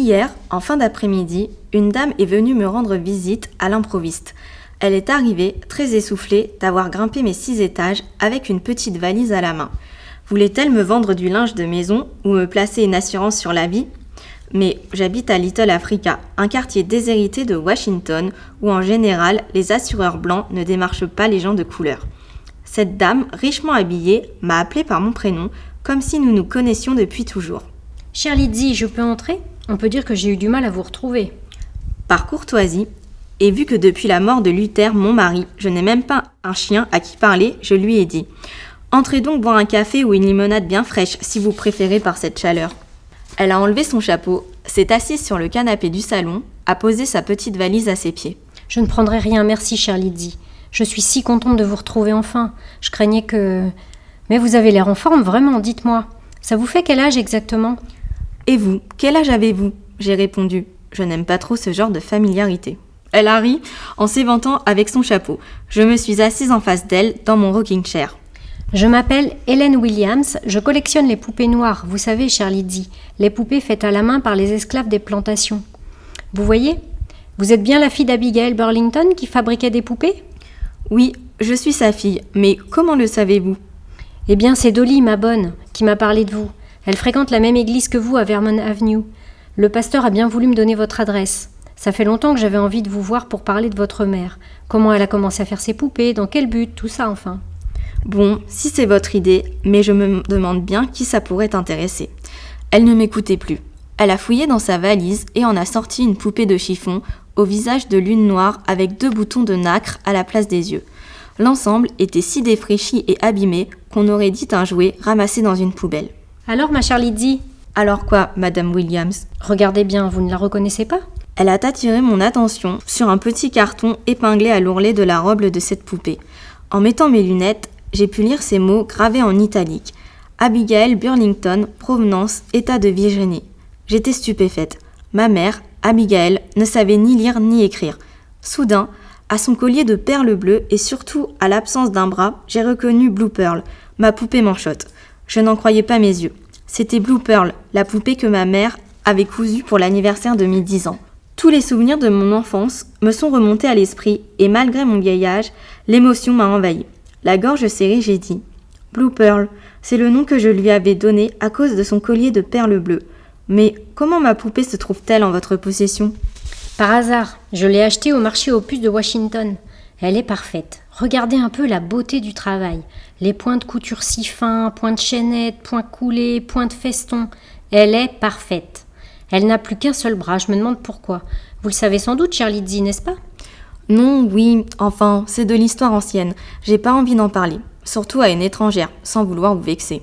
Hier, en fin d'après-midi, une dame est venue me rendre visite à l'improviste. Elle est arrivée, très essoufflée, d'avoir grimpé mes 6 étages avec une petite valise à la main. Voulait-elle me vendre du linge de maison ou me placer une assurance sur la vie ? Mais j'habite à Little Africa, un quartier déshérité de Washington où en général les assureurs blancs ne démarchent pas les gens de couleur. Cette dame, richement habillée, m'a appelée par mon prénom, comme si nous nous connaissions depuis toujours. Chère Lydie, je peux entrer ? On peut dire que j'ai eu du mal à vous retrouver. Par courtoisie, et vu que depuis la mort de Luther, mon mari, je n'ai même pas un chien à qui parler, je lui ai dit « Entrez donc boire un café ou une limonade bien fraîche, si vous préférez par cette chaleur. » Elle a enlevé son chapeau, s'est assise sur le canapé du salon, a posé sa petite valise à ses pieds. « Je ne prendrai rien, merci, chère Lydie. Je suis si contente de vous retrouver enfin. Je craignais que... Mais vous avez l'air en forme, vraiment, dites-moi. Ça vous fait quel âge exactement ? » « Et vous, quel âge avez-vous » j'ai répondu. Je n'aime pas trop ce genre de familiarité. Elle a ri en s'éventant avec son chapeau. Je me suis assise en face d'elle dans mon rocking chair. Je m'appelle Helen Williams, je collectionne les poupées noires, vous savez, chère Lydie, les poupées faites à la main par les esclaves des plantations. Vous voyez ? Vous êtes bien la fille d'Abigail Burlington qui fabriquait des poupées ? Oui, je suis sa fille, mais comment le savez-vous ? Eh bien, c'est Dolly, ma bonne, qui m'a parlé de vous. Elle fréquente la même église que vous à Vermont Avenue. Le pasteur a bien voulu me donner votre adresse. Ça fait longtemps que j'avais envie de vous voir pour parler de votre mère. Comment elle a commencé à faire ses poupées, dans quel but, tout ça enfin. Bon, si c'est votre idée, mais je me demande bien qui ça pourrait intéresser. Elle ne m'écoutait plus. Elle a fouillé dans sa valise et en a sorti une poupée de chiffon au visage de lune noire avec 2 boutons de nacre à la place des yeux. L'ensemble était si défraîchi et abîmé qu'on aurait dit un jouet ramassé dans une poubelle. Alors, ma chère Lydie ? Alors quoi, Madame Williams ? Regardez bien, vous ne la reconnaissez pas ? Elle a attiré mon attention sur un petit carton épinglé à l'ourlet de la robe de cette poupée. En mettant mes lunettes, j'ai pu lire ces mots gravés en italique. Abigail Burlington, provenance, état de Virginie. J'étais stupéfaite. Ma mère, Abigail, ne savait ni lire ni écrire. Soudain, à son collier de perles bleues et surtout à l'absence d'un bras, j'ai reconnu Blue Pearl, ma poupée manchotte. Je n'en croyais pas mes yeux. C'était Blue Pearl, la poupée que ma mère avait cousue pour l'anniversaire de mes 10 ans. Tous les souvenirs de mon enfance me sont remontés à l'esprit et malgré mon vieil âge, l'émotion m'a envahi. La gorge serrée, j'ai dit « Blue Pearl, c'est le nom que je lui avais donné à cause de son collier de perles bleues. Mais comment ma poupée se trouve-t-elle en votre possession ?» Par hasard, je l'ai achetée au marché aux puces de Washington. Elle est parfaite. Regardez un peu la beauté du travail. Les points de couture si fins, points de chaînette, points coulés, points de feston. Elle est parfaite. Elle n'a plus qu'un seul bras, je me demande pourquoi. Vous le savez sans doute, chère Lydie, n'est-ce pas ? Non, oui, enfin, c'est de l'histoire ancienne. J'ai pas envie d'en parler. Surtout à une étrangère, sans vouloir vous vexer.